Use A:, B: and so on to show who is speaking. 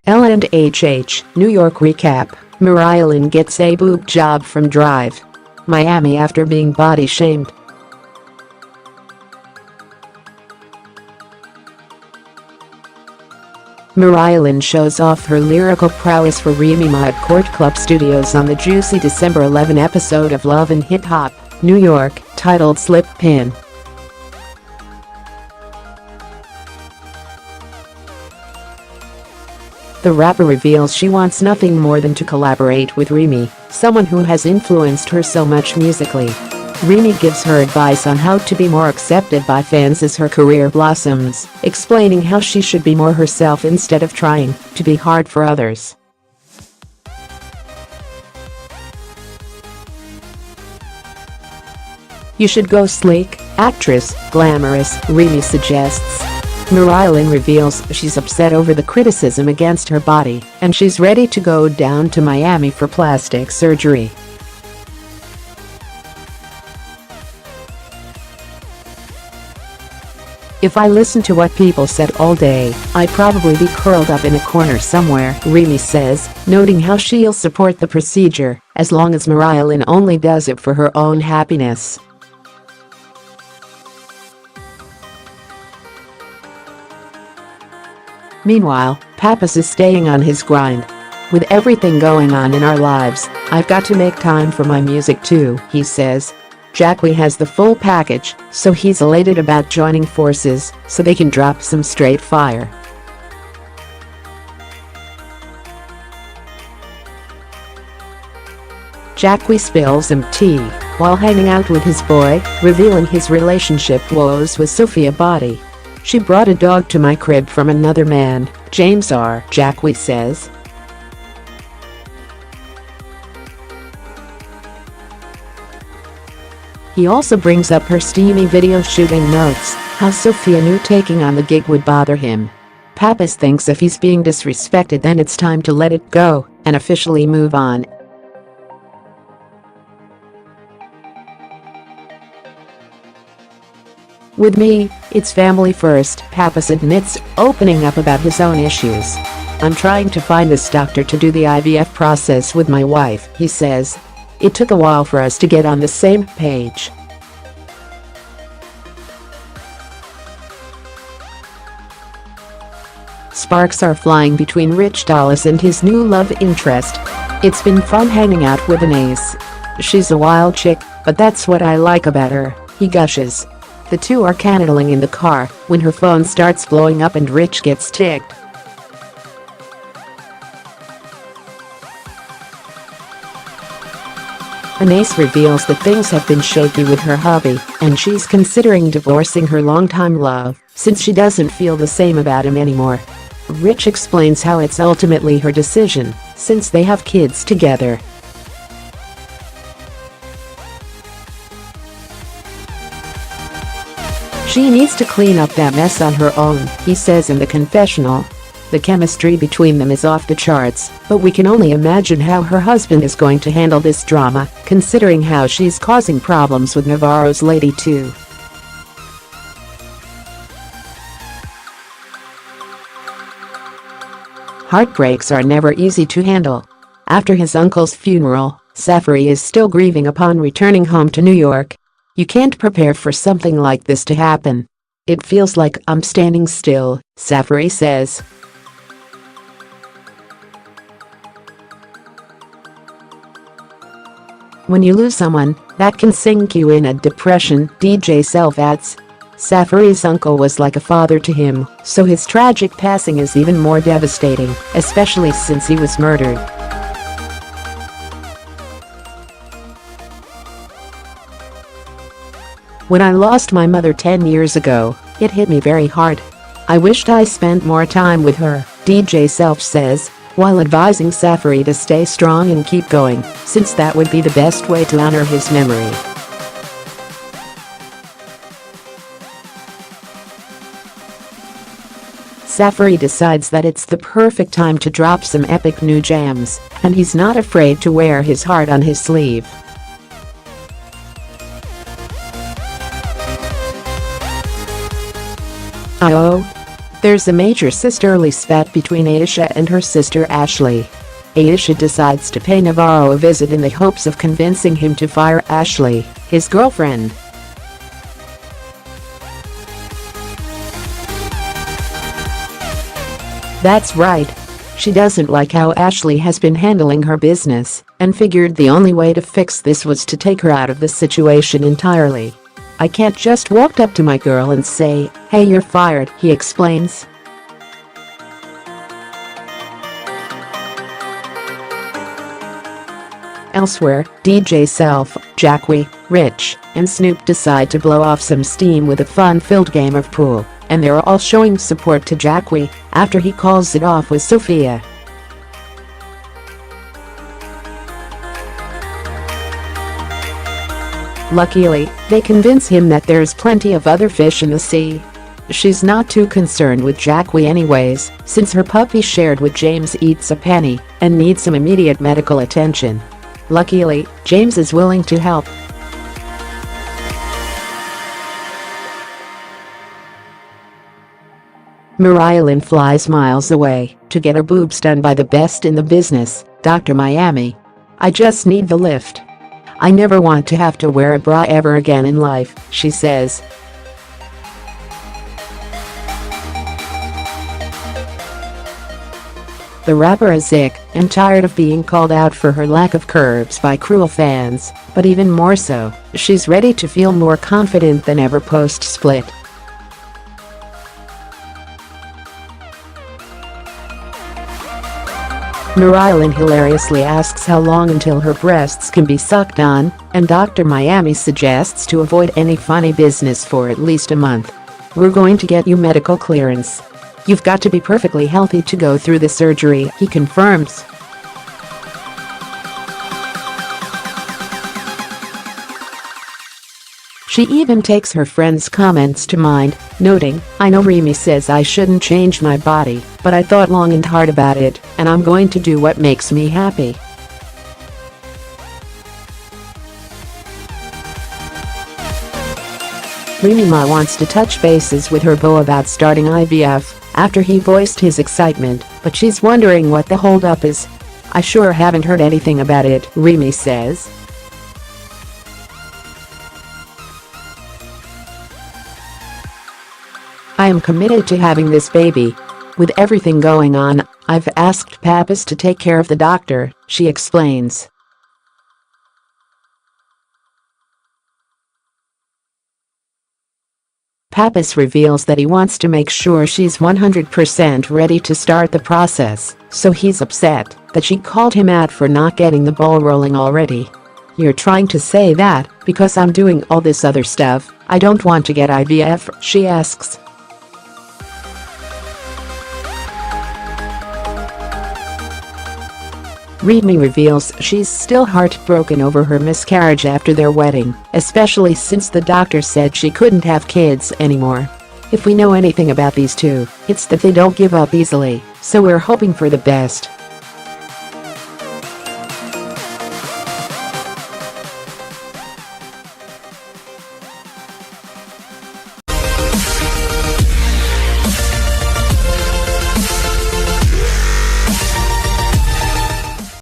A: L&HH, New York recap, Mariahlynn gets a boob job from Drive. Miami after being body shamed. Mariahlynn shows off her lyrical prowess for Remy Ma at Court Club Studios on the juicy December 11 episode of L&HH, New York, titled Slip Pin. The rapper reveals she wants nothing more than to collaborate with Remy, someone who has influenced her so much musically. Remy gives her advice on how to be more accepted by fans as her career blossoms, explaining how she should be more herself instead of trying to be hard for others. "You should go sleek, actress, glamorous," Remy suggests. Mariahlynn reveals she's upset over the criticism against her body and she's ready to go down to Miami for plastic surgery. "If I listened to what people said all day, I'd probably be curled up in a corner somewhere," Remy says, noting how she'll support the procedure as long as Mariahlynn only does it for her own happiness. Meanwhile, Pappas is staying on his grind. "With everything going on in our lives, I've got to make time for my music too," he says. Jackie has the full package, so he's elated about joining forces so they can drop some straight fire. Jackie spills some tea while hanging out with his boy, revealing his relationship woes with Sophia Body. "She brought a dog to my crib from another man, James R., Jackie says. He also brings up her steamy video shooting notes, how Sophia knew taking on the gig would bother him. Pappas thinks if he's being disrespected then it's time to let it go and officially move on. "With me, it's family first," Pappas admits, opening up about his own issues. "I'm trying to find this doctor to do the IVF process with my wife," he says. "It took a while for us to get on the same page." Sparks are flying between Rich Dallas and his new love interest. "It's been fun hanging out with an ace. She's a wild chick, but that's what I like about her," he gushes. The two are canoodling in the car when her phone starts blowing up and Rich gets ticked. Anais reveals that things have been shaky with her hubby and she's considering divorcing her longtime love since she doesn't feel the same about him anymore. Rich explains how it's ultimately her decision since they have kids together. "She needs to clean up that mess on her own," he says in the confessional. The chemistry between them is off the charts, but we can only imagine how her husband is going to handle this drama, considering how she's causing problems with Navarro's lady too. Heartbreaks are never easy to handle. After his uncle's funeral, Safari is still grieving upon returning home to New York. "You can't prepare for something like this to happen. It feels like I'm standing still," Safari says. "When you lose someone, that can sink you in a depression," DJ Self adds. Safari's uncle was like a father to him, so his tragic passing is even more devastating, especially since he was murdered. "When I lost my mother 10 years ago, it hit me very hard. I wished I spent more time with her," DJ Self says, while advising Safari to stay strong and keep going, since that would be the best way to honor his memory. Safari decides that it's the perfect time to drop some epic new jams, and he's not afraid to wear his heart on his sleeve. There's a major sisterly spat between Aisha and her sister Ashley. Aisha decides to pay Navarro a visit in the hopes of convincing him to fire Ashley, his girlfriend. That's right. She doesn't like how Ashley has been handling her business and figured the only way to fix this was to take her out of the situation entirely. "I can't just walk up to my girl and say, 'Hey, you're fired,'" he explains. Elsewhere, DJ Self, Jackie, Rich, and Snoop decide to blow off some steam with a fun-filled game of pool, and they're all showing support to Jackie after he calls it off with Sophia. Luckily, they convince him that there's plenty of other fish in the sea. She's not too concerned with Jackie anyways, since her puppy shared with James eats a penny and needs some immediate medical attention. Luckily, James is willing to help. Mariahlynn flies miles away to get her boobs done by the best in the business, Dr. Miami. "I just need the lift. I never want to have to wear a bra ever again in life," she says. The rapper is sick and tired of being called out for her lack of curves by cruel fans, but even more so, she's ready to feel more confident than ever post-split. Mariahlynn hilariously asks how long until her breasts can be sucked on, and Dr. Miami suggests to avoid any funny business for at least a month. "We're going to get you medical clearance. You've got to be perfectly healthy to go through the surgery," he confirms. She even takes her friend's comments to mind, noting, "I know Remy says I shouldn't change my body, but I thought long and hard about it, and I'm going to do what makes me happy." Remy Ma wants to touch bases with her beau about starting IVF after he voiced his excitement, but she's wondering what the holdup is. "I sure haven't heard anything about it," Remy says. "I am committed to having this baby. With everything going on, I've asked Pappas to take care of the doctor," she explains. Pappas reveals that he wants to make sure she's 100% ready to start the process, so he's upset that she called him out for not getting the ball rolling already. "You're trying to say that, because I'm doing all this other stuff, I don't want to get IVF?" she asks. Remy reveals she's still heartbroken over her miscarriage after their wedding, especially since the doctor said she couldn't have kids anymore. "If we know anything about these two, it's that they don't give up easily, so we're hoping for the best."